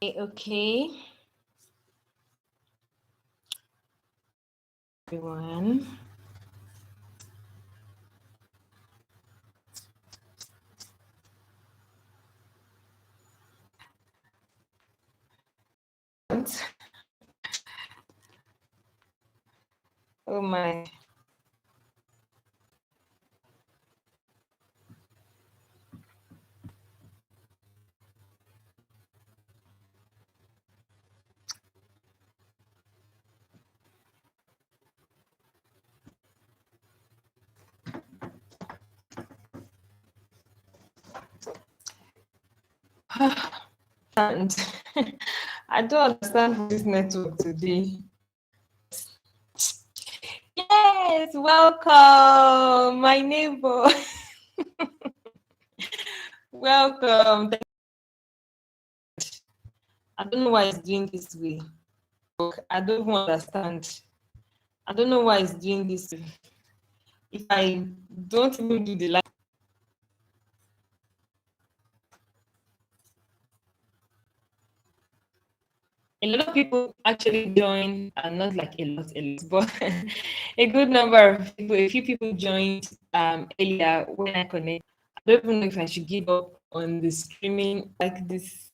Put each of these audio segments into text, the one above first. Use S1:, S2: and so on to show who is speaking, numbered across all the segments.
S1: Okay, everyone. Oh my. And I don't understand this network today. Yes, welcome, my neighbor. Welcome. I don't know why it's doing this way. I don't even understand. I don't know why it's doing this way. If I don't even do the live, a lot of people actually join, not like a lot, but a good number of people, a few people joined earlier when I connect. I don't even know if I should give up on the streaming like this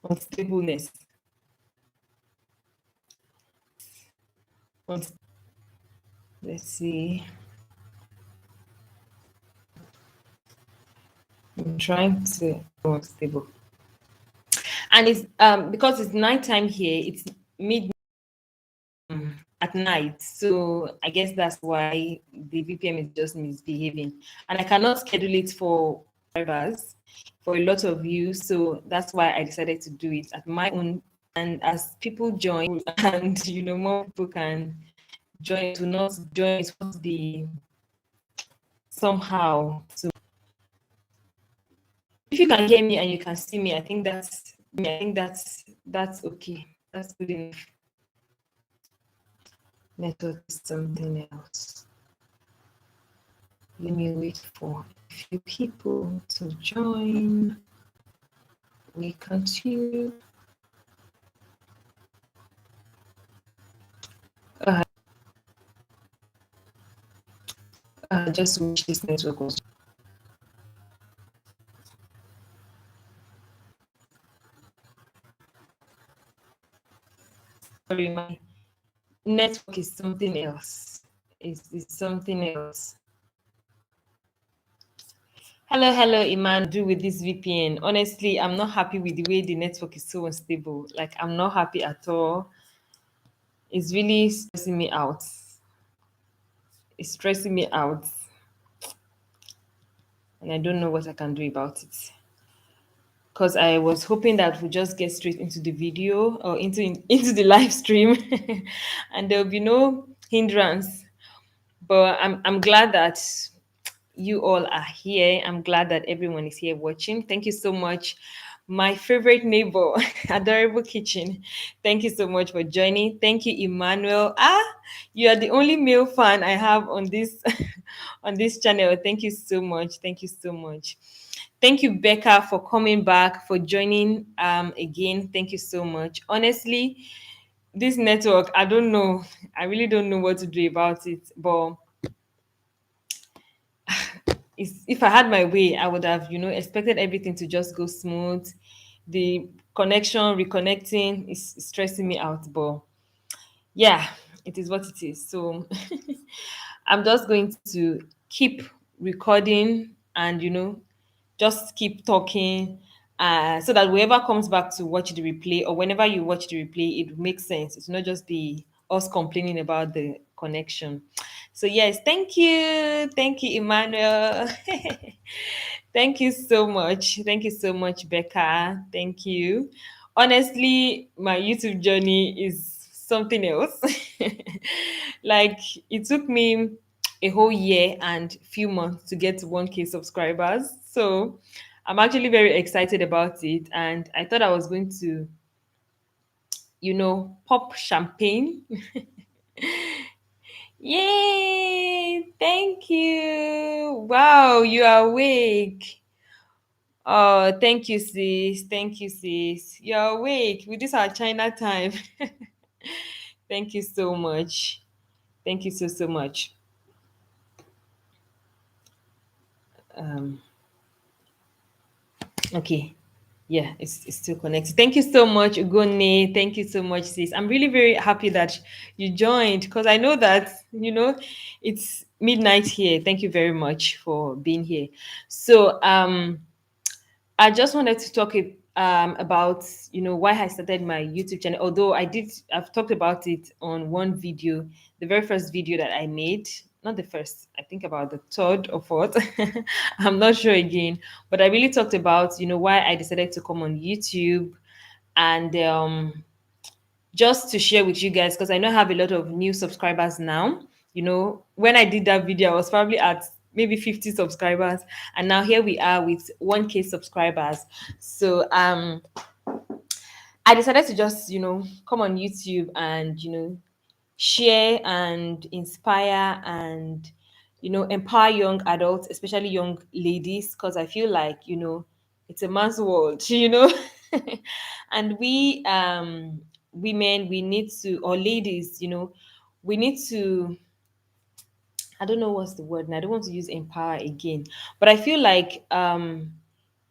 S1: unstableness. Let's see. I'm trying to unstable. And it's because it's nighttime here, it's midnight at night. So I guess that's why the VPN is just misbehaving. And I cannot schedule it for drivers for a lot of you. So that's why I decided to do it at my own. And as people join and more people can join, to not join, it won't be somehow. So if you can hear me and you can see me, I think that's okay. That's good enough. Network is something else. Let me wait for a few people to join. We continue. Just wish this network was. Sorry, my network is something else. It's something else. Hello, Iman. Do with this VPN. Honestly, I'm not happy with the way the network is so unstable. Like, I'm not happy at all. It's really stressing me out. It's stressing me out, and I don't know what I can do about it. Because I was hoping that we'll just get straight into the video or into the live stream, and there'll be no hindrance. But I'm glad that you all are here. I'm glad that everyone is here watching. Thank you so much. My favorite neighbor, Adorable Kitchen. Thank you so much for joining. Thank you, Emmanuel. You are the only male fan I have on this on this channel. Thank you so much. Thank you so much. Thank you, Becca, for coming back, for joining again. Thank you so much. Honestly, this network, I don't know. I really don't know what to do about it. But if I had my way, I would have, expected everything to just go smooth. The connection, reconnecting is stressing me out. But yeah, it is what it is. So I'm just going to keep recording and, just keep talking so that whoever comes back to watch the replay or whenever you watch the replay, it makes sense. It's not just be us complaining about the connection. So yes, thank you, Emmanuel. Thank you so much. Thank you so much, Becca. Thank you. Honestly, my YouTube journey is something else. Like, it took me a whole year and few months to get to 1K subscribers. So I'm actually very excited about it. And I thought I was going to, pop champagne. Yay! Thank you. Wow, you are awake. Oh, thank you, sis. Thank you, sis. You're awake with this our China time. Thank you so much. Thank you so much. Um, okay. Yeah, it's still connected. Thank you so much, Ugone. Thank you so much, sis. I'm really very happy that you joined because I know that, it's midnight here. Thank you very much for being here. So, I just wanted to talk about why I started my YouTube channel. Although I've talked about it on one video, the very first video that I made. Not the first, I think about the third or fourth. I'm not sure again, but I really talked about why I decided to come on YouTube, and just to share with you guys because I know I have a lot of new subscribers now. When I did that video, I was probably at maybe 50 subscribers, and now here we are with 1K subscribers. So I decided to just come on YouTube and share and inspire and empower young adults, especially young ladies, because I feel like it's a man's world. And we women, we need to, or ladies, we need to, I don't know what's the word, and I don't want to use empower again, but I feel like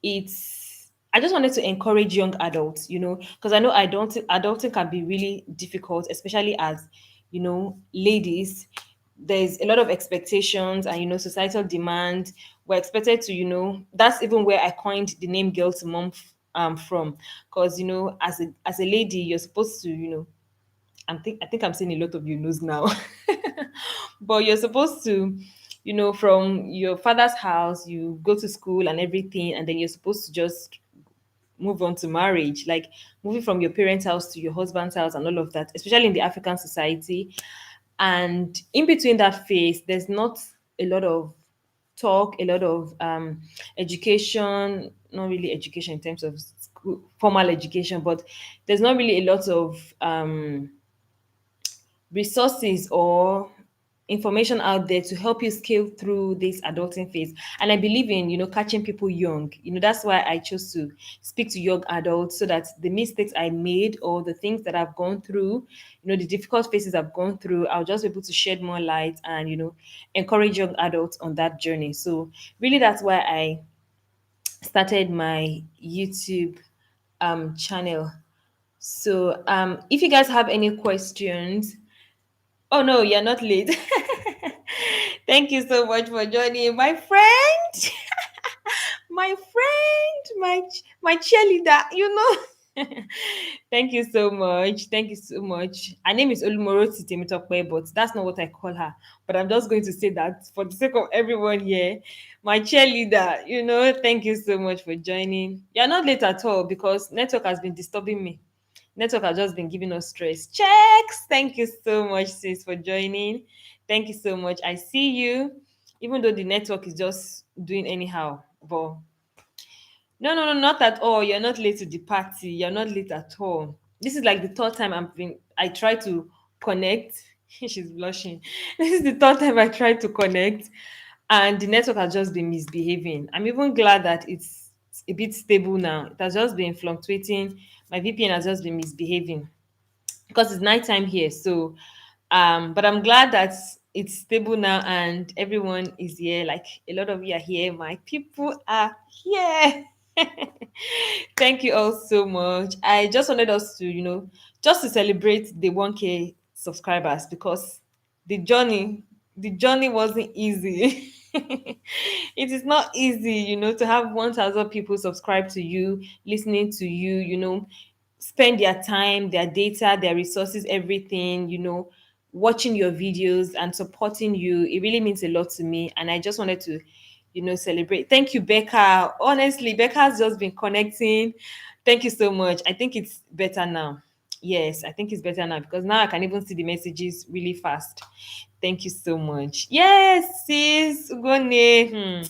S1: it's I just wanted to encourage young adults, because I know adulting can be really difficult, especially as ladies. There's a lot of expectations and societal demand. We're expected to, that's even where I coined the name girl to mom from, because as a lady, you're supposed to, I think I'm seeing a lot of you knows now. But you're supposed to, from your father's house, you go to school and everything, and then you're supposed to just move on to marriage, like moving from your parents' house to your husband's house and all of that, especially in the African society. And in between that phase, there's not a lot of talk, a lot of education, not really education in terms of school, formal education, but there's not really a lot of resources or information out there to help you scale through this adulting phase. And I believe in catching people young. That's why I chose to speak to young adults, so that the mistakes I made or the things that I've gone through, the difficult phases I've gone through, I'll just be able to shed more light and encourage young adults on that journey. So really, that's why I started my YouTube channel. So if you guys have any questions. Oh no, you're not late. Thank you so much for joining, my friend. My friend, my cheerleader, Thank you so much. Thank you so much. Her name is Olumoro Titemitope, but that's not what I call her. But I'm just going to say that for the sake of everyone here. My cheerleader, thank you so much for joining. You're not late at all because network has been disturbing me. Network has just been giving us stress. Checks. Thank you so much, sis, for joining. Thank you so much. I see you, even though the network is just doing anyhow. But no, no, no, not at all. You're not late to the party. You're not late at all. This is like the third time I try to connect. She's blushing. This is the third time I tried to connect, and the network has just been misbehaving. I'm even glad that it's a bit stable now. It has just been fluctuating. My VPN has just been misbehaving because it's nighttime here. So, but I'm glad that it's stable now and everyone is here. Like a lot of you are here. My people are here. Thank you all so much. I just wanted us to, just to celebrate the 1K subscribers because the journey, the journey wasn't easy. It is not easy, to have 1,000 people subscribe to you, listening to you, spend their time, their data, their resources, everything, watching your videos and supporting you. It really means a lot to me. And I just wanted to, celebrate. Thank you, Becca. Honestly, Becca has just been connecting. Thank you so much. I think it's better now. Yes, I think it's better now because now I can even see the messages really fast. Thank you so much. Yes, sis, Ugone.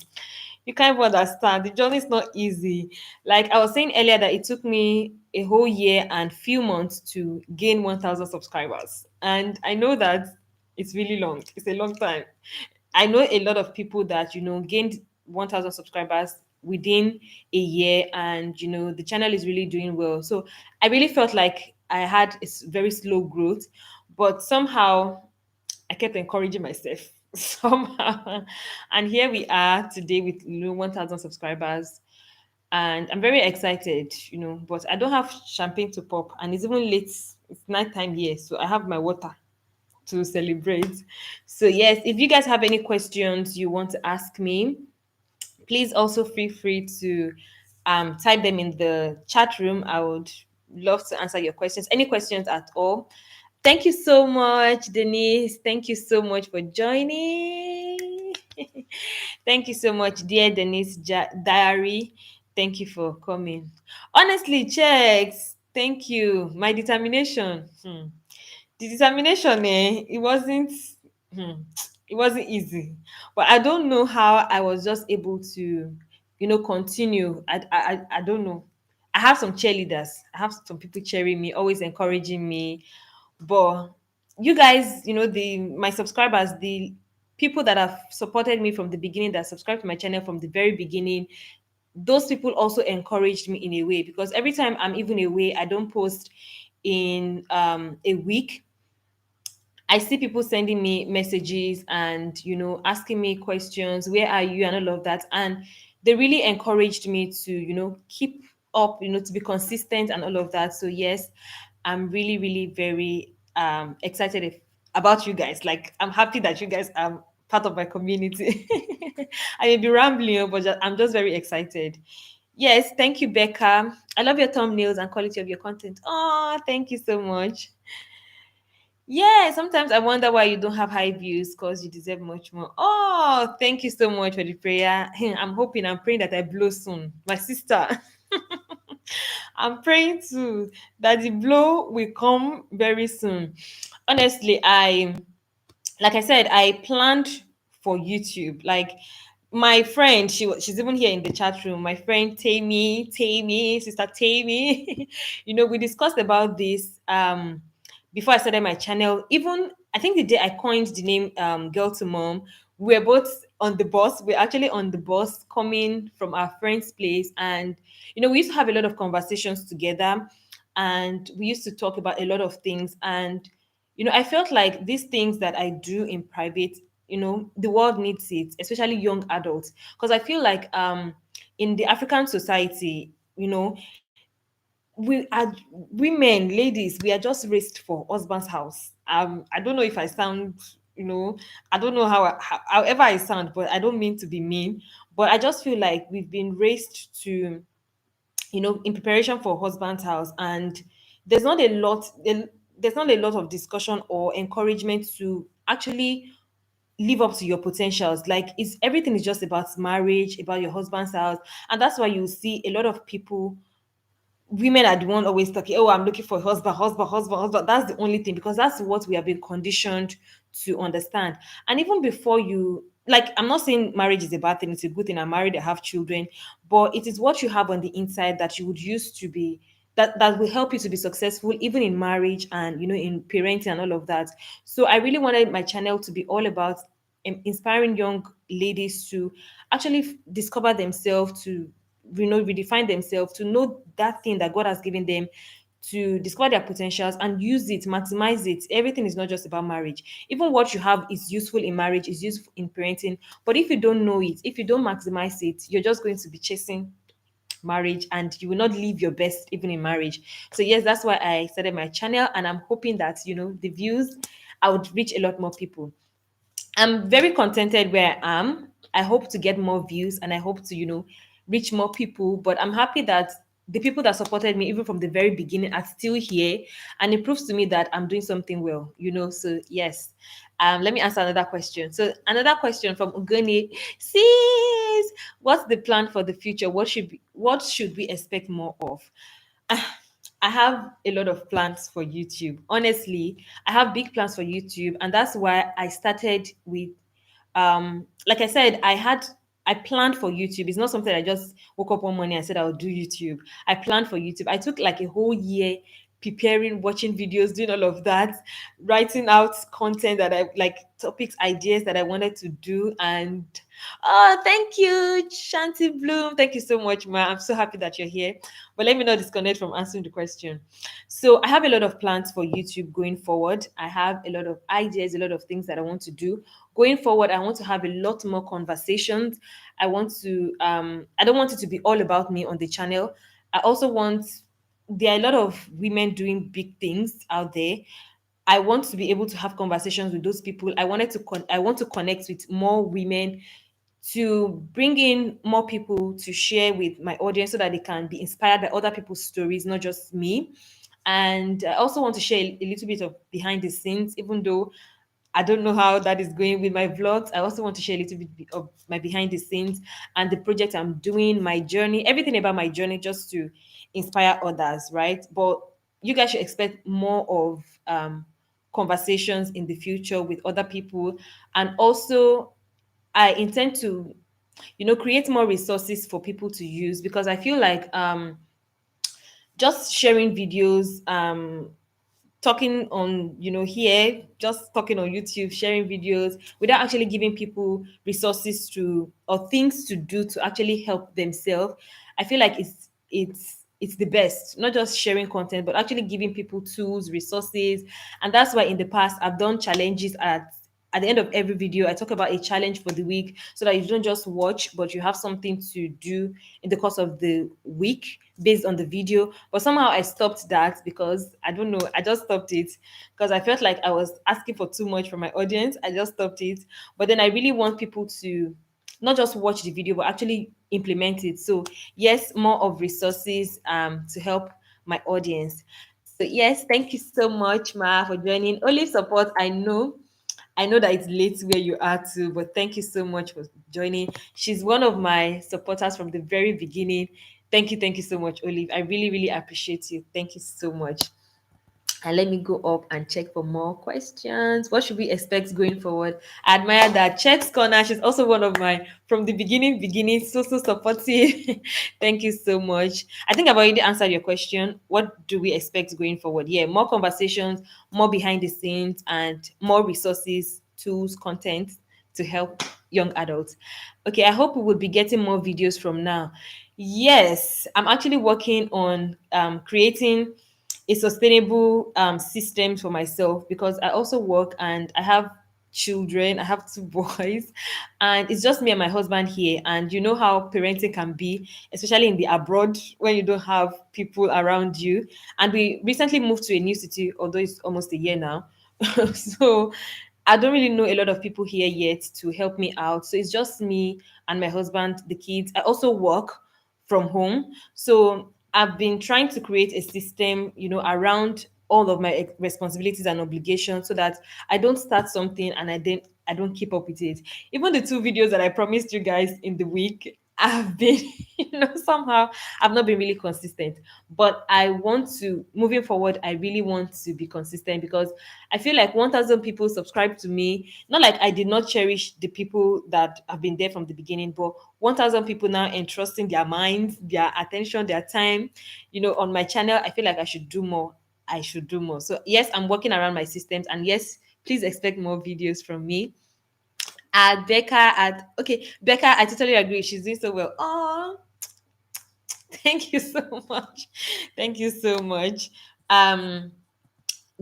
S1: You can't even understand. The journey is not easy. Like I was saying earlier, that it took me a whole year and few months to gain 1,000 subscribers. And I know that it's really long. It's a long time. I know a lot of people that, gained 1,000 subscribers within a year, and the channel is really doing well. So I really felt like I had very slow growth, but somehow I kept encouraging myself somehow. And here we are today with 1,000 subscribers. And I'm very excited, but I don't have champagne to pop. And it's even late. It's nighttime here. So I have my water to celebrate. So, yes, if you guys have any questions you want to ask me, please also feel free to type them in the chat room. I would love to answer your questions, any questions at all. Thank you so much, Denise. Thank you so much for joining. Thank you so much, dear Denise Diary. Thank you for coming. Honestly, checks. Thank you. My determination. The determination, hmm, it wasn't easy. But I don't know how I was just able to, continue. I don't know. I have some cheerleaders. I have some people cheering me, always encouraging me. But you guys, the my subscribers, the people that have supported me from the beginning, that subscribed to my channel from the very beginning, those people also encouraged me in a way, because every time I'm even away, I don't post in a week, I see people sending me messages and asking me questions, where are you, and all of that. And they really encouraged me to, keep up, to be consistent and all of that. So yes, I'm really, really very excited about you guys. Like, I'm happy that you guys are part of my community. I may be rambling, but I'm just very excited. Yes, thank you, Becca. I love your thumbnails and quality of your content. Oh, thank you so much. Yeah, sometimes I wonder why you don't have high views, because you deserve much more. Oh, thank you so much for the prayer. I'm praying that I blow soon. My sister, I'm praying too that the blow will come very soon. Honestly, like I said, I planned for YouTube. Like, my friend, she's even here in the chat room. My friend Tammy, sister Tammy. We discussed about this before I started my channel. Even I think the day I coined the name Girl to Mom, we were both on the bus. We're actually on the bus coming from our friend's place, and we used to have a lot of conversations together, and we used to talk about a lot of things. And I felt like these things that I do in private, the world needs it, especially young adults. Because I feel like in the African society, we are women, ladies, we are just raised for husband's house. I don't know if I sound, I don't know however I sound, but I don't mean to be mean. But I just feel like we've been raised to, in preparation for husband's house, and there's not a lot there's not a lot of discussion or encouragement to actually live up to your potentials. Like, it's everything is just about marriage, about your husband's house. And that's why you see a lot of people, women are the one always talking, oh, I'm looking for a husband, husband. That's the only thing, because that's what we have been conditioned to understand. And even before you, like, I'm not saying marriage is a bad thing, it's a good thing. I'm married, I have children, but it is what you have on the inside that you would use to be, that will help you to be successful even in marriage and in parenting and all of that. So I really wanted my channel to be all about inspiring young ladies to actually discover themselves, to redefine themselves, to know that thing that God has given them, to discover their potentials and use it, maximize it. Everything is not just about marriage. Even what you have is useful in marriage, is useful in parenting. But if you don't know it, if you don't maximize it, you're just going to be chasing marriage, and you will not live your best even in marriage. So yes, that's why I started my channel, and I'm hoping that the views, I would reach a lot more people. I'm very contented where I am. I hope to get more views, and I hope to, reach more people. But I'm happy that the people that supported me even from the very beginning are still here, and it proves to me that I'm doing something well. So yes. Let me answer another question. So another question from Ugani. Sis, what's the plan for the future? What should we expect more of? I have a lot of plans for YouTube. Honestly, I have big plans for YouTube, and that's why I started with like I said, I planned for YouTube. It's not something I just woke up one morning and said I'll do YouTube. I planned for YouTube. I took like a whole year preparing, watching videos, doing all of that, writing out content that I like, topics, ideas that I wanted to do. And oh, thank you, Shanti Bloom. Thank you so much, Ma. I'm so happy that you're here. But let me not disconnect from answering the question. So I have a lot of plans for YouTube going forward. I have a lot of ideas, a lot of things that I want to do. Going forward, I want to have a lot more conversations. I don't want it to be all about me on the channel. I also want there are a lot of women doing big things out there. I want to be able to have conversations with those people. I want to connect with more women, to bring in more people to share with my audience so that they can be inspired by other people's stories, not just me. And I also want to share a little bit of behind the scenes, even though I don't know how that is going with my vlogs. I also want to share a little bit of my behind the scenes and the project I'm doing, my journey, everything about my journey, just to inspire others, right? But you guys should expect more of conversations in the future with other people. And also, I intend to, create more resources for people to use, because I feel like just sharing videos, talking on, here, just talking on YouTube, sharing videos without actually giving people resources to, or things to do to actually help themselves, I feel like it's the best. Not just sharing content, but actually giving people tools, resources. And that's why in the past I've done challenges. At the end of every video, I talk about a challenge for the week, so that you don't just watch, but you have something to do in the course of the week based on the video. But somehow I stopped that, because I don't know, I just stopped it because I felt like I was asking for too much from my audience. I just stopped it. But then I really want people to not just watch the video, but actually implement it. So yes, more of resources to help my audience. So yes, thank you so much, Ma, for joining. Olive support, I know that it's late where you are too, but thank you so much for joining. She's one of my supporters from the very beginning. Thank you so much, Olive. I really, really appreciate you. Thank you so much. And let me go up and check for more questions. What should we expect going forward? I admire that. Checks Corner, she's also one of my, from the beginning, so supportive. Thank you so much. I think I've already answered your question. What do we expect going forward? Yeah, more conversations, more behind the scenes, and more resources, tools, content to help young adults. Okay, I hope we will be getting more videos from now. Yes, I'm actually working on creating a sustainable system for myself, because I also work and I have children. I have two boys, and it's just me and my husband here. And you know how parenting can be, especially in the abroad, when you don't have people around you. And we recently moved to a new city, although it's almost a year now. So I don't really know a lot of people here yet to help me out. So it's just me and my husband, the kids. I also work from home. So I've been trying to create a system, around all of my responsibilities and obligations, so that I don't start something and I don't keep up with it. Even the two videos that I promised you guys in the week, I've been, somehow I've not been really consistent. But I want to, moving forward, I really want to be consistent, because I feel like 1,000 people subscribe to me. Not like I did not cherish the people that have been there from the beginning, but 1,000 people now entrusting their minds, their attention, their time, on my channel. I feel like I should do more. I should do more. So yes, I'm working around my systems, and yes, please expect more videos from me. At Becca, okay, Becca, I totally agree. She's doing so well. Oh, thank you so much. Thank you so much. Um,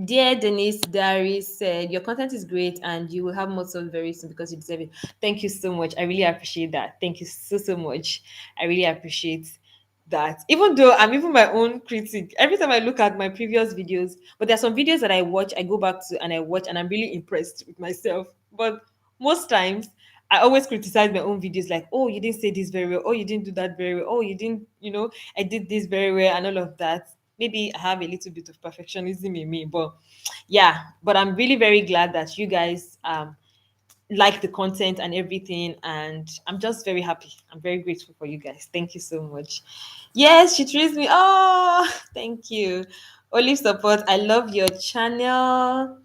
S1: Dear Denise Diary said, your content is great and you will have more so very soon because you deserve it. Thank you so much. I really appreciate that. Thank you so much. I really appreciate that. Even though I'm even my own critic, every time I look at my previous videos, but there are some videos that I watch, I go back to and I watch, and I'm really impressed with myself. But most times, I always criticize my own videos, like, oh, you didn't say this very well. Oh, you didn't do that very well. Oh, you didn't, I did this very well, and all of that. Maybe I have a little bit of perfectionism in me, but yeah, but I'm really very glad that you guys like the content and everything, and I'm just very happy. I'm very grateful for you guys. Thank you so much. Yes, she treats me. Oh, thank you. Olive support. I love your channel.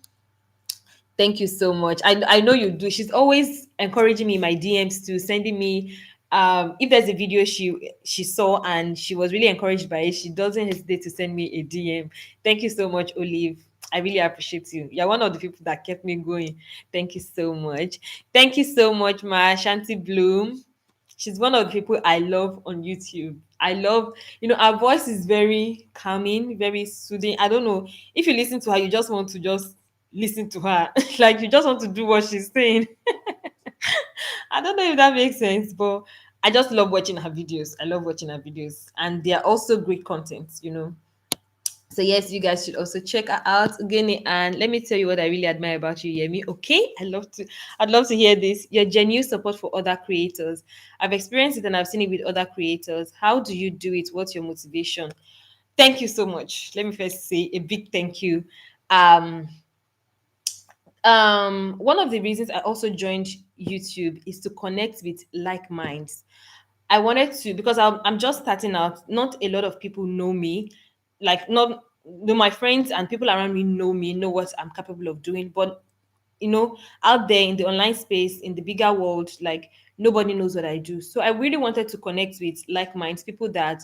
S1: Thank you so much. I know you do. She's always encouraging me in my DMs to sending me If there's a video she saw and she was really encouraged by it, she doesn't hesitate to send me a DM. Thank you so much, Olive. I really appreciate you. You're one of the people that kept me going. Thank you so much. Thank you so much, Ma Shanti Bloom. She's one of the people I love on YouTube. I love, her voice is very calming, very soothing. I don't know. If you listen to her, you just want to just listen to her. Like you just want to do what she's saying. I don't know if that makes sense, but I just love watching her videos. I love watching her videos, and they are also great content. So yes, you guys should also check her out, Ugene. And let me tell you what I really admire about you, Yemi. Okay, I'd love to hear this. Your genuine support for other creators. I've experienced it and I've seen it with other creators. How do you do it? What's your motivation? Thank you so much. Let me first say a big thank you. Um, one of the reasons I also joined YouTube is to connect with like minds. I wanted to, because I'm just starting out. Not a lot of people know me, like not no, my friends and people around me know me, know what I'm capable of doing. But out there in the online space, in the bigger world, like nobody knows what I do. So I really wanted to connect with like minds, people that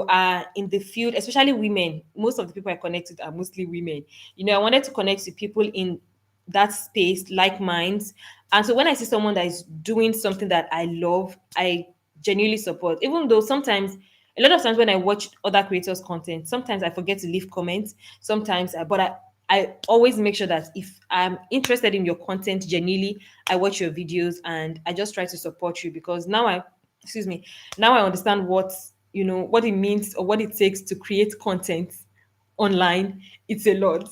S1: are in the field, especially women. Most of the people I connect with are mostly women. I wanted to connect with people in that space, like minds. And so when I see someone that is doing something that I love, I genuinely support. Even though sometimes, a lot of times when I watch other creators' content, sometimes I forget to leave comments. Sometimes, but I always make sure that if I'm interested in your content genuinely, I watch your videos and I just try to support you, because excuse me, now I understand what it means or what it takes to create content online. It's a lot.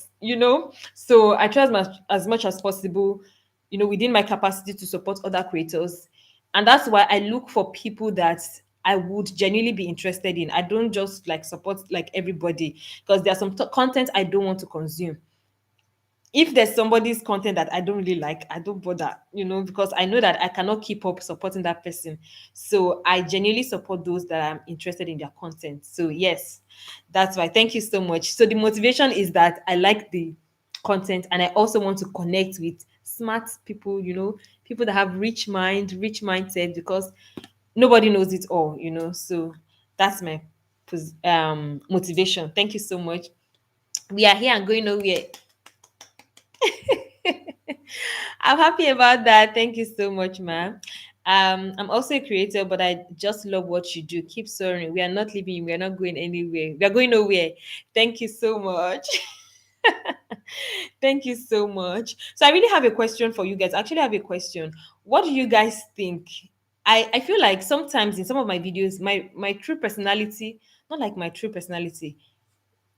S1: So I try as much as possible, within my capacity, to support other creators. And that's why I look for people that I would genuinely be interested in. I don't just like support like everybody, because there's some content I don't want to consume. If there's somebody's content that I don't really like, I don't bother, because I know that I cannot keep up supporting that person. So I genuinely support those that I'm interested in their content. So yes, that's why. Thank you so much. So the motivation is that I like the content and I also want to connect with smart people, people that have rich mind, rich mindset, because nobody knows it all. So that's my motivation. Thank you so much. We are here and going nowhere. I'm happy about that. Thank you so much, ma'am. I'm also a creator, but I just love what you do. Keep soaring. We are not leaving. We are not going anywhere. We are going nowhere. Thank you so much. Thank you so much. So I really have a question for you guys. I actually have a question. What do you guys think? I feel like sometimes in some of my videos, my true personality, not like my true personality,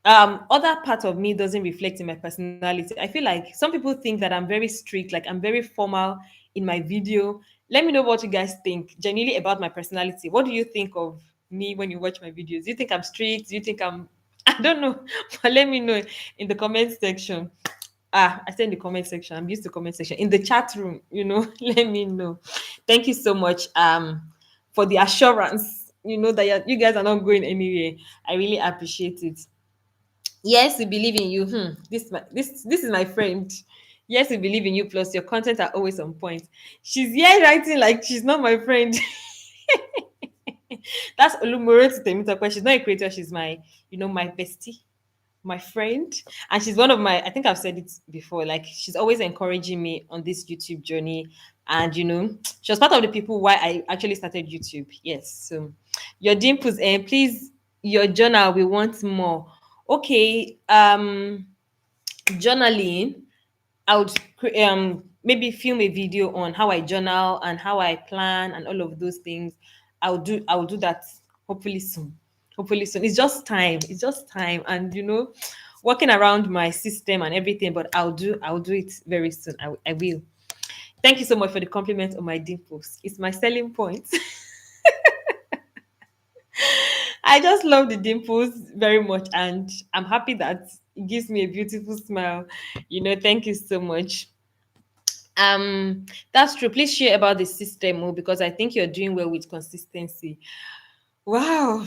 S1: other part of me doesn't reflect in my personality. I feel like some people think that I'm very strict, like I'm very formal in my video. Let me know what you guys think genuinely about my personality. What do you think of me when you watch my videos? Do you think I'm strict? Do you think I'm I don't know, but let me know in the comment section. I said in the comment section. I'm used to comment section. In the chat room, let me know. Thank you so much for the assurance, that you guys are not going anywhere. I really appreciate it. Yes, we believe in you. This is my friend. Yes, we believe in you. Plus, your content are always on point. She's here writing like she's not my friend. That's Olumoro Temitope. She's not a creator. She's my bestie, my friend, and she's one of my. I think I've said it before. Like she's always encouraging me on this YouTube journey, and she was part of the people why I actually started YouTube. Yes, so your dimples, and please, your journal. We want more. Okay, journaling. I would maybe film a video on how I journal and how I plan and all of those things. I will do that hopefully soon. Hopefully soon. It's just time. It's just time, and working around my system and everything. But I'll do it very soon. I will. Thank you so much for the compliment on my dimples. It's my selling point. I just love the dimples very much, and I'm happy that it gives me a beautiful smile. Thank you so much. That's true. Please share about the system, because I think you're doing well with consistency. Wow.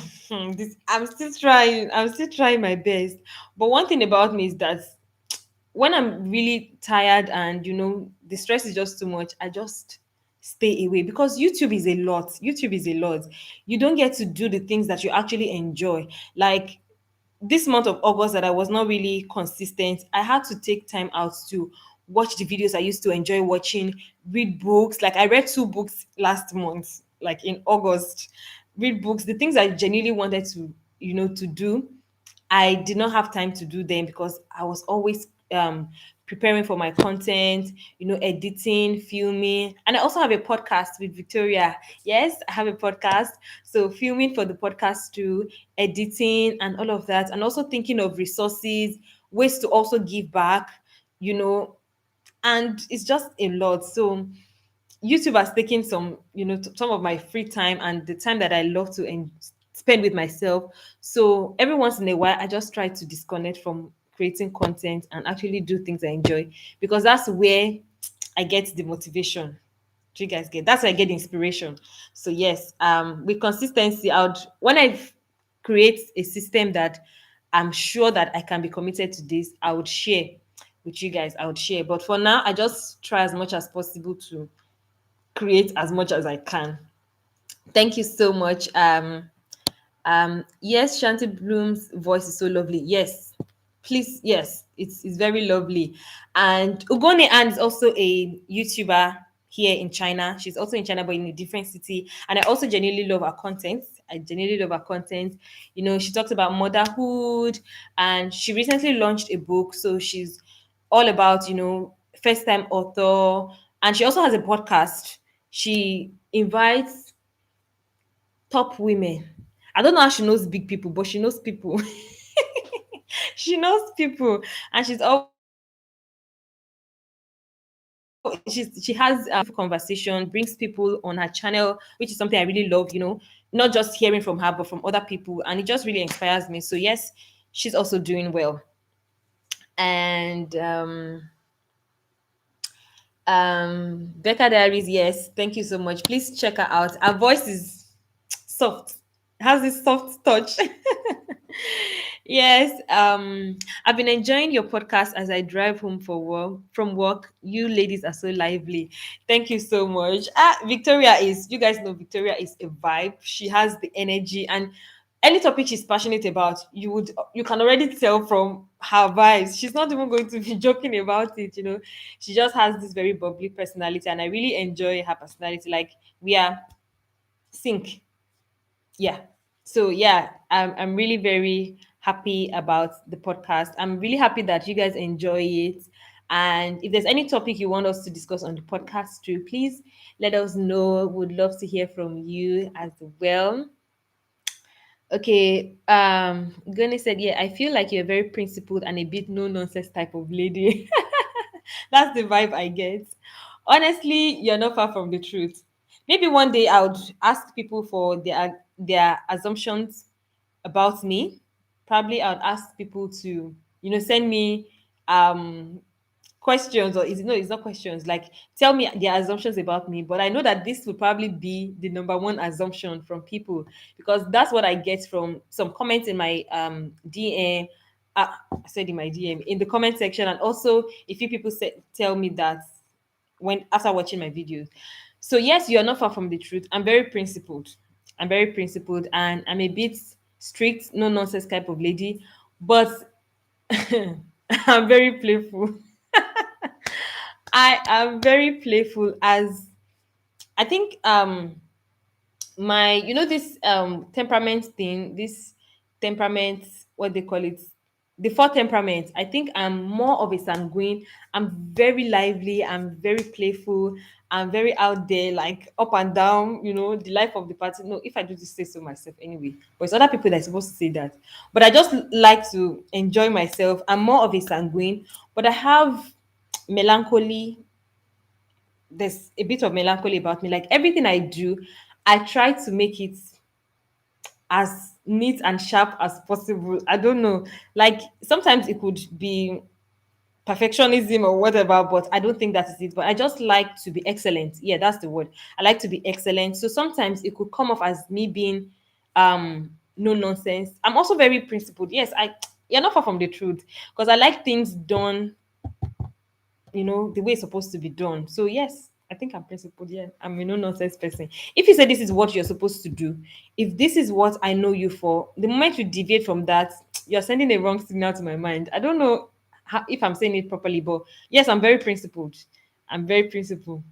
S1: This I'm still trying. I'm still trying my best. But one thing about me is that when I'm really tired and the stress is just too much, I just stay away, because YouTube is a lot. YouTube is a lot. You don't get to do the things that you actually enjoy. Like this month of August that I was not really consistent, I had to take time out to watch the videos I used to enjoy watching, read books. Like I read two books last month, like in August. Read books, the things I genuinely wanted to, to do. I did not have time to do them because I was always preparing for my content, editing, filming. And I also have a podcast with Victoria. Yes, I have a podcast. So filming for the podcast too, editing and all of that. And also thinking of resources, ways to also give back, you know, and it's just a lot. So YouTube has taken some, some of my free time and the time that I love to spend with myself. So every once in a while, I just try to disconnect from creating content and actually do things I enjoy, because that's where I get the motivation. Do you guys get? That's where I get the inspiration. So yes, with consistency, when I create a system that I'm sure that I can be committed to this, I would share with you guys. I would share. But for now, I just try as much as possible to create as much as I can. Thank you so much. Yes, Shanti Bloom's voice is so lovely. Yes, please, yes, it's very lovely. And Ugone Ann is also a YouTuber here in China. She's also in China, but in a different city. And I also genuinely love her content. I genuinely love her content. She talks about motherhood, and she recently launched a book. So she's all about, first time author. And she also has a podcast. She invites top women. I don't know how she knows big people, but she knows people. She knows people, and she has a conversation, brings people on her channel, which is something I really love. Not just hearing from her, but from other people, and it just really inspires me. So yes, she's also doing well. And Becca Diaries, yes, thank you so much. Please check her out. Her voice is soft, has this soft touch. Yes, I've been enjoying your podcast as I drive home from work. You ladies are so lively. Thank you so much. You guys know Victoria is a vibe. She has the energy, and any topic she's passionate about, you can already tell from her vibes. She's not even going to be joking about it. She just has this very bubbly personality, and I really enjoy her personality. Like we are sync. Yeah. So yeah, I'm really very happy about the podcast. I'm really happy that you guys enjoy it. And if there's any topic you want us to discuss on the podcast too, please let us know. Would love to hear from you as well. Okay, Goni said, yeah, I feel like you're very principled and a bit no nonsense type of lady. That's the vibe I get. Honestly, you're not far from the truth. Maybe one day I would ask people for their assumptions about me. Probably I would ask people to, send me um questions, or is it no, it's not questions, like tell me their assumptions about me. But I know that this will probably be the number one assumption from people, because that's what I get from some comments in my DM. I said in my DM, in the comment section, and also a few people tell me that when after watching my videos. So yes, you're not far from the truth. I'm very principled and I'm a bit strict, no nonsense type of lady, but I'm very playful. I am very playful, as I think my this temperament thing, this temperament, what they call it, the four temperaments. I think I'm more of a sanguine. I'm very lively, I'm very playful, I'm very out there, like up and down, the life of the party. No, if I do just say so myself anyway, but it's other people that are supposed to say that. But I just like to enjoy myself. I'm more of a sanguine, but I have melancholy. There's a bit of melancholy about me. Like everything I do, I try to make it as neat and sharp as possible. I don't know. Like sometimes it could be perfectionism or whatever, but I don't think that is it. But I just like to be excellent. Yeah, that's the word. I like to be excellent. So sometimes it could come off as me being no nonsense. I'm also very principled. Yes, you're not far from the truth, because I like things done, the way it's supposed to be done. So yes, I think I'm principled. Yeah, I'm a no nonsense person. If you say this is what you're supposed to do, if this is what I know you for, the moment you deviate from that, you're sending a wrong signal to my mind. I don't know how, if I'm saying it properly, but yes, I'm very principled. I'm very principled.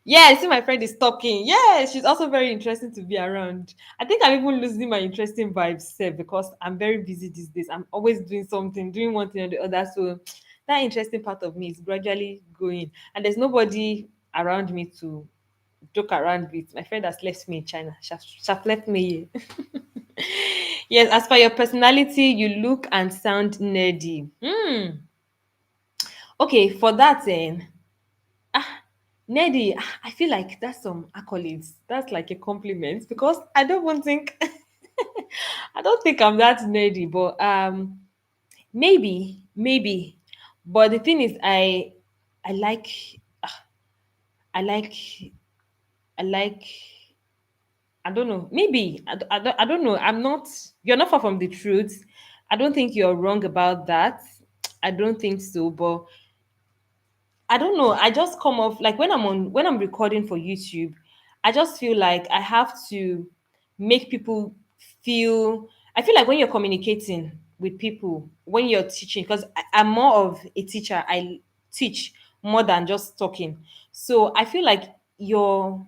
S1: Yeah, I see my friend is talking. Yeah, she's also very interesting to be around. I think I'm even losing my interesting vibes self because I'm very busy these days. I'm always doing something, doing one thing or the other. So that interesting part of me is gradually going. And there's nobody around me to joke around with. My friend has left me in China. She's left me here. Yes, as for your personality, you look and sound nerdy. Hmm. Okay, for that then. Neddy, I feel like that's some accolades. That's like a compliment because I don't even think I don't think I'm that nerdy, but maybe. But the thing is I like I like I like I don't know. Maybe I don't know. I'm not you're not far from the truth. I don't think you're wrong about that. I don't think so, but I don't know. I just come off like when I'm recording for YouTube, I just feel like I have to make people feel I feel like when you're communicating with people, when you're teaching, because I'm more of a teacher, I teach more than just talking. So I feel like your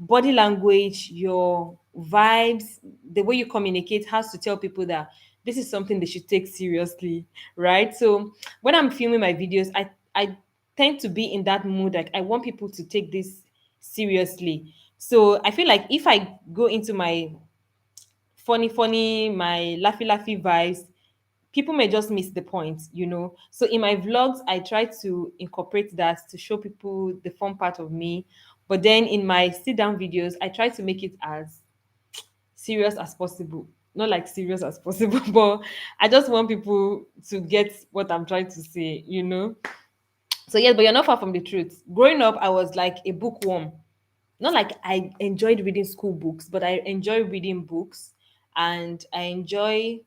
S1: body language, your vibes, the way you communicate has to tell people that this is something they should take seriously, right? So when I'm filming my videos, I tend to be in that mood. Like I want people to take this seriously. So I feel like if I go into my funny, my laughy vibes, people may just miss the point. So in my vlogs, I try to incorporate that to show people the fun part of me. But then in my sit down videos, I try to make it as serious as possible. Not like serious as possible, but I just want people to get what I'm trying to say. So yes, but you're not far from the truth. Growing up, I was like a bookworm. Not like I enjoyed reading school books, but I enjoy reading books and I enjoy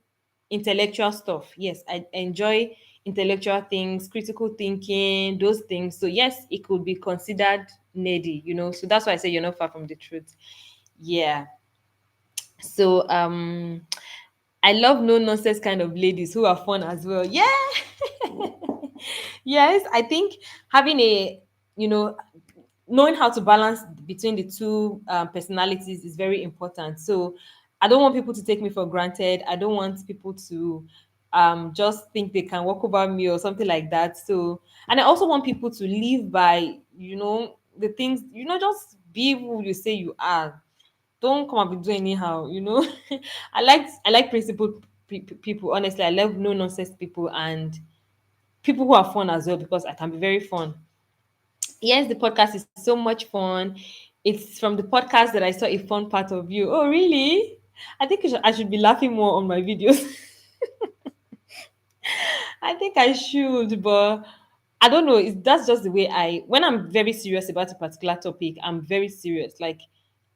S1: intellectual stuff. Yes, I enjoy intellectual things, critical thinking, those things. So yes, it could be considered nerdy. So that's why I say you're not far from the truth. Yeah. So I love no nonsense kind of ladies who are fun as well. Yeah. Yes, I think having a you know knowing how to balance between the two personalities is very important. So I don't want people to take me for granted. I don't want people to just think they can walk over me or something like that. So, and I also want people to live by the things, just be who you say you are. Don't come up and do anyhow. I like principled people. Honestly, I love no nonsense people and people who are fun as well because I can be very fun. Yes, the podcast is so much fun. It's from the podcast that I saw a fun part of you. Oh, really? I think I should be laughing more on my videos. I think I should, but I don't know. That's just the way when I'm very serious about a particular topic, I'm very serious. Like,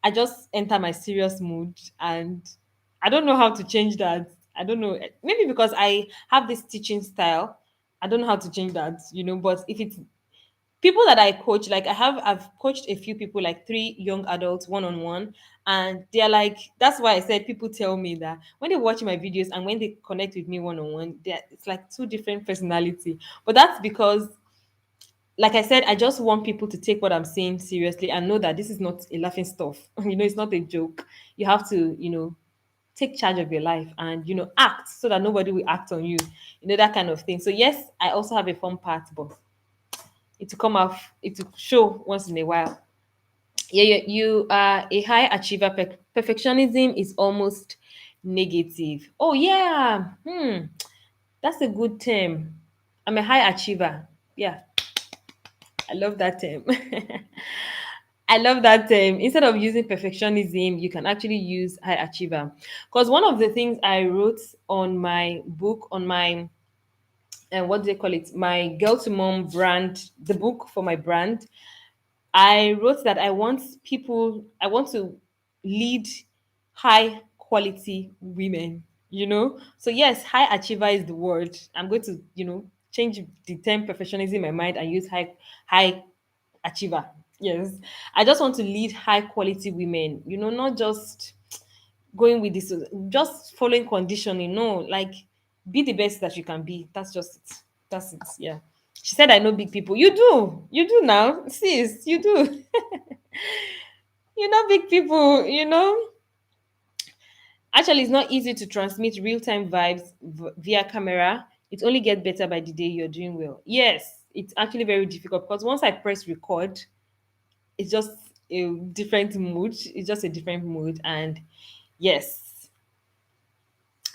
S1: I just enter my serious mood and I don't know how to change that. I don't know. Maybe because I have this teaching style. I don't know how to change that. But if it's people that I coach, like I've coached a few people, like three young adults one on one, and they're like, that's why I said people tell me that when they watch my videos and when they connect with me one on one, it's like two different personality. But that's because, like I said, I just want people to take what I'm saying seriously and know that this is not a laughing stuff. It's not a joke. You have to, take charge of your life and act so that nobody will act on you. That kind of thing. So yes, I also have a fun part, but it will come off, it will show once in a while. Yeah, you are a high achiever. Perfectionism is almost negative. Oh yeah, that's a good term. I'm a high achiever. Yeah, I love that term. I love that term. Instead of using perfectionism, you can actually use high achiever. Because one of the things I wrote on my book, on my and what do they call it? My girl to mom brand, the book for my brand. I wrote that I want to lead high quality women. So, yes, high achiever is the word. I'm going to, change the term perfectionism in my mind and use high achiever. Yes. I just want to lead high quality women, not just going with this, just following conditioning. No, like be the best that you can be. That's just it. That's it. Yeah. She said, I know big people. You do. You do now. Sis, you do. You know, big people, Actually, it's not easy to transmit real time vibes via camera. It only gets better by the day you're doing well. Yes, it's actually very difficult because once I press record, it's just a different mood. It's just a different mood. And yes,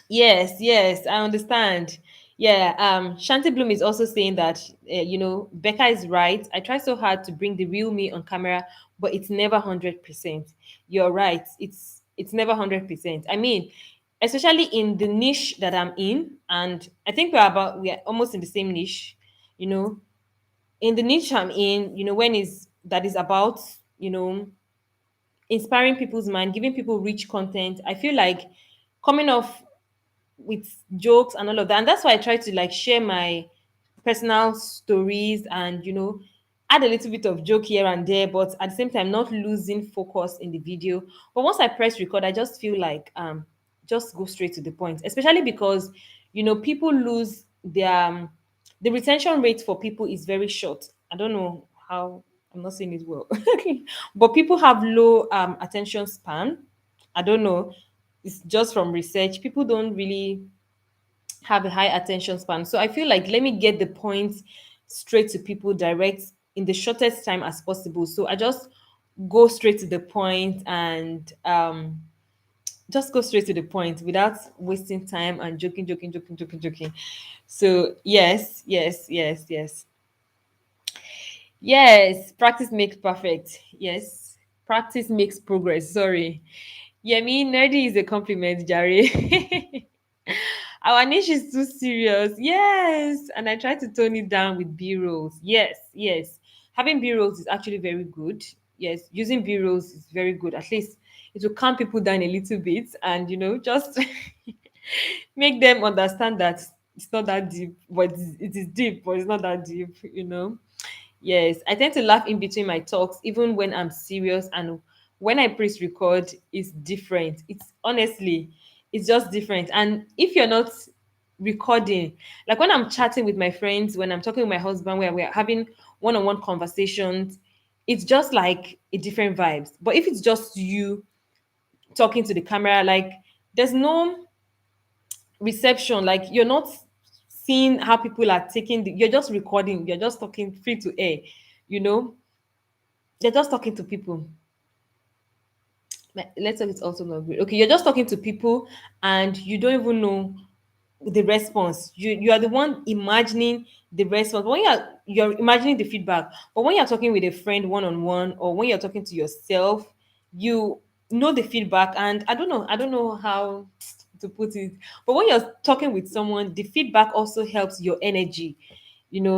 S1: yes, I understand. Yeah, Shanti Bloom is also saying that Becca is right. I try so hard to bring the real me on camera, but it's never 100%. You're right. It's never 100%. I mean, especially in the niche that I'm in, and I think we are almost in the same niche. You know, in the niche I'm in, when is that is about you know inspiring people's mind, giving people rich content. I feel like coming off with jokes and all of that. And that's why I try to like share my personal stories and add a little bit of joke here and there, but at the same time not losing focus in the video. But once I press record, I just feel like just go straight to the point, especially because people lose their the retention rate for people is very short. I don't know how, I'm not saying it well. But people have low attention span. I don't know, it's just from research. People don't really have a high attention span. So I feel like let me get the points straight to people direct in the shortest time as possible. So I just go straight to the point and just go straight to the point without wasting time and joking. So yes, practice makes perfect. Yes, practice makes progress. Sorry. Yeah, me nerdy is a compliment, Jerry. Our niche is too serious. Yes. And I try to tone it down with B rolls. Yes. Having B rolls is actually very good. Yes, using B rolls is very good. At least it will calm people down a little bit and, just make them understand that it's not that deep, but it is deep, but it's not that deep. Yes, I tend to laugh in between my talks, even when I'm serious. And when I press record, it's different. It's just different. And if you're not recording, like when I'm chatting with my friends, when I'm talking with my husband, where we're having one on one conversations, it's just like a different vibes. But if it's just you talking to the camera, like there's no reception, like you're not seeing how people are taking you're just recording, you're just talking free to air, you know they're just talking to people. Let's say it's also not great. Okay, you're just talking to people and you don't even know the response. You are the one imagining the response. When you're imagining the feedback, but when you're talking with a friend one on one, or when you're talking to yourself, you know the feedback. And I don't know how to put it, but when you're talking with someone, the feedback also helps your energy.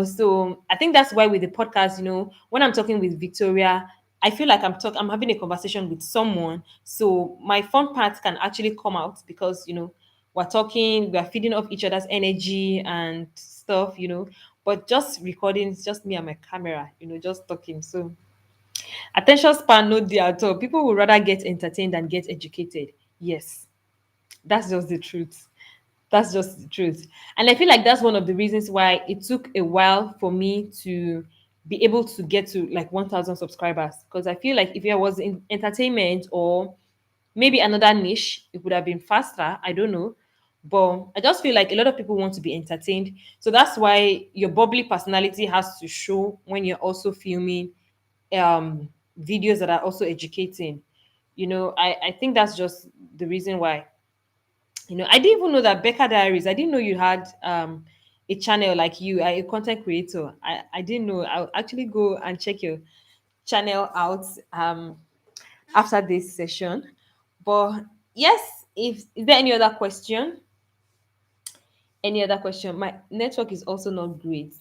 S1: So I think that's why with the podcast, when I'm talking with Victoria, I feel like I'm having a conversation with someone, so my fun part can actually come out because we're talking, we're feeding off each other's energy and stuff. But just recording, it's just me and my camera, just talking. So attention span no there at all. People would rather get entertained than get educated. Yes, that's just the truth. That's just the truth. And I feel like that's one of the reasons why it took a while for me to be able to get to like 1,000 subscribers. Because I feel like if it was in entertainment or maybe another niche, it would have been faster. I don't know. But I just feel like a lot of people want to be entertained. So that's why your bubbly personality has to show when you're also filming videos that are also educating. I think that's just the reason why. I didn't even know that Becca Diaries. I didn't know you had a channel like you, are a content creator. I didn't know. I'll actually go and check your channel out after this session. But yes, if is there any other question? Any other question? My network is also not great.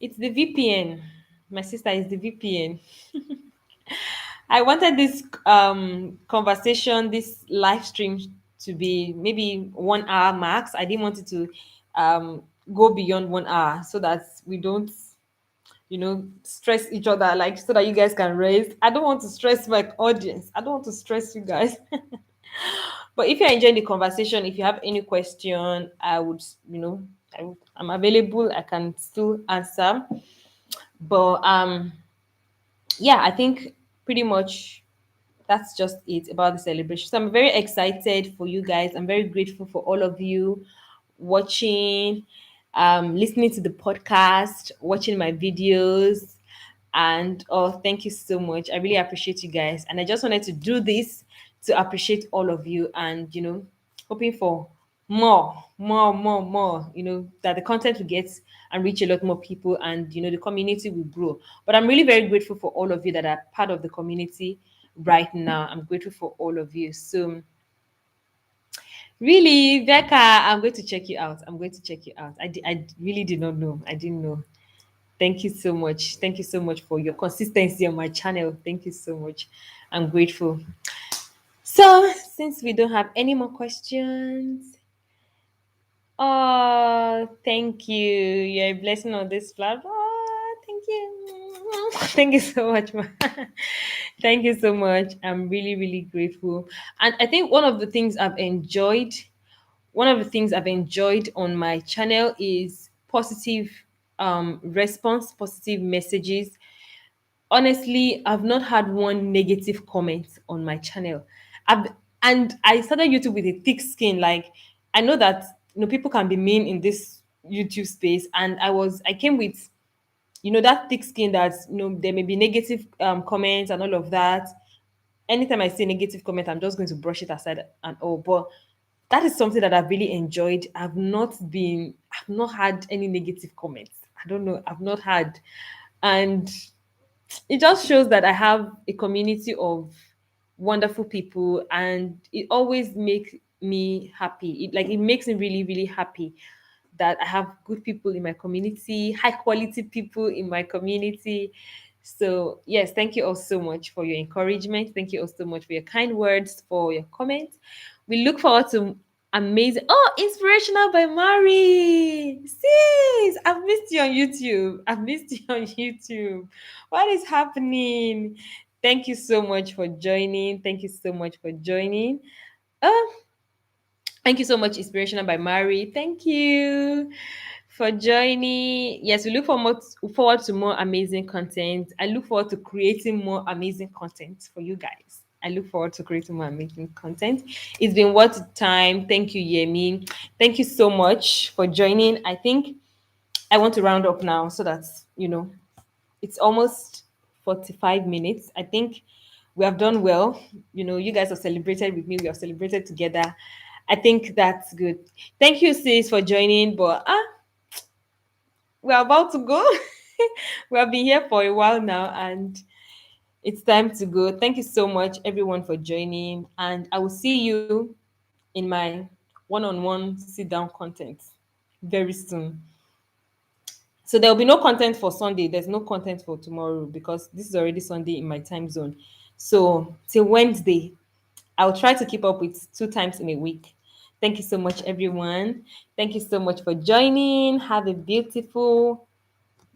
S1: It's the VPN. My sister is the VPN. I wanted this conversation, this live stream to be maybe 1 hour max. I didn't want it to go beyond 1 hour so that we don't stress each other, like, so that you guys can rest. I don't want to stress my audience. I don't want to stress you guys. But if you're enjoying the conversation, if you have any question, I would, I'm available. I can still answer. But yeah, I think pretty much that's just it about the celebration. So I'm very excited for you guys. I'm very grateful for all of you watching, listening to the podcast, watching my videos. And oh, thank you so much. I really appreciate you guys. And I just wanted to do this to appreciate all of you, and hoping for more, that the content will get and reach a lot more people, and the community will grow. But I'm really very grateful for all of you that are part of the community right now. I'm grateful for all of you. So really, Becca, I'm going to check you out. I'm going to check you out. I really did not know. I didn't know. Thank you so much. Thank you so much for your consistency on my channel. Thank you so much. I'm grateful. So, since we don't have any more questions, oh, thank you. You're a blessing on this platform. Oh, thank you. Thank you so much, ma. Thank you so much. I'm really, really grateful. And I think one of the things I've enjoyed on my channel is positive response, positive messages. Honestly, I've not had one negative comment on my channel. I've and I started YouTube with a thick skin. Like, I know that people can be mean in this YouTube space, and I came with that thick skin that there may be negative comments and all of that. Anytime I see a negative comment, I'm just going to brush it aside and all. But that is something that I've really enjoyed. I've not had any negative comments. I don't know. I've not had, and it just shows that I have a community of wonderful people, and it always makes me happy. It makes me really, really happy that I have good people in my community, high quality people in my community. So, yes, thank you all so much for your encouragement. Thank you all so much for your kind words, for your comments. We look forward to amazing. Oh, inspirational by Mari. Sis, I've missed you on YouTube. I've missed you on YouTube. What is happening? Thank you so much for joining. Thank you so much for joining. Oh, thank you so much, Inspirational by Mari. Thank you for joining. Yes, we forward to more amazing content. I look forward to creating more amazing content for you guys. I look forward to creating more amazing content. It's been what time. Thank you, Yemi. Thank you so much for joining. I think I want to round up now so that it's almost 45 minutes. I think we have done well. You guys have celebrated with me. We have celebrated together. I think that's good. Thank you, sis, for joining. But we're about to go. We have been here for a while now, and it's time to go. Thank you so much, everyone, for joining. And I will see you in my one-on-one sit-down content very soon. So there will be no content for Sunday. There's no content for tomorrow because this is already Sunday in my time zone. So till Wednesday, I'll try to keep up with 2 times in a week. Thank you so much, everyone. Thank you so much for joining. Have a beautiful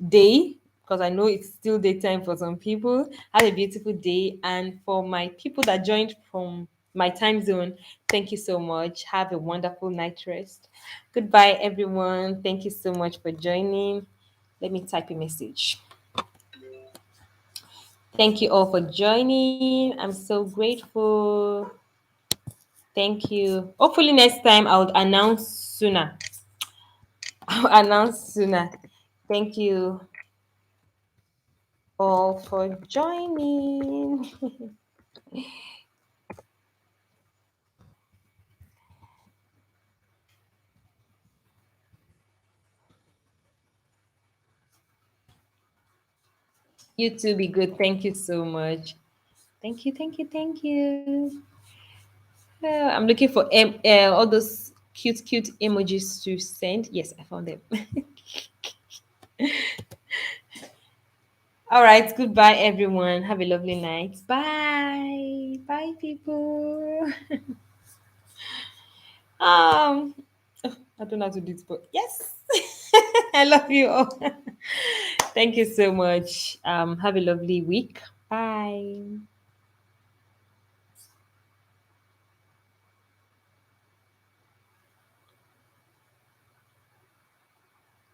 S1: day, because I know it's still daytime for some people. Have a beautiful day. And for my people that joined from my time zone, thank you so much. Have a wonderful night rest. Goodbye, everyone. Thank you so much for joining. Let me type a message. Thank you all for joining. I'm so grateful. Thank you. Hopefully, next time I'll announce sooner. I'll announce sooner. Thank you all for joining. You too, be good. Thank you so much. Thank you, thank you, thank you. I'm looking for all those cute emojis to send. Yes, I found them. All right, goodbye, everyone. Have a lovely night. Bye. Bye, people. I don't know how to do this, but yes. I love you all. Thank you so much. Have a lovely week. Bye.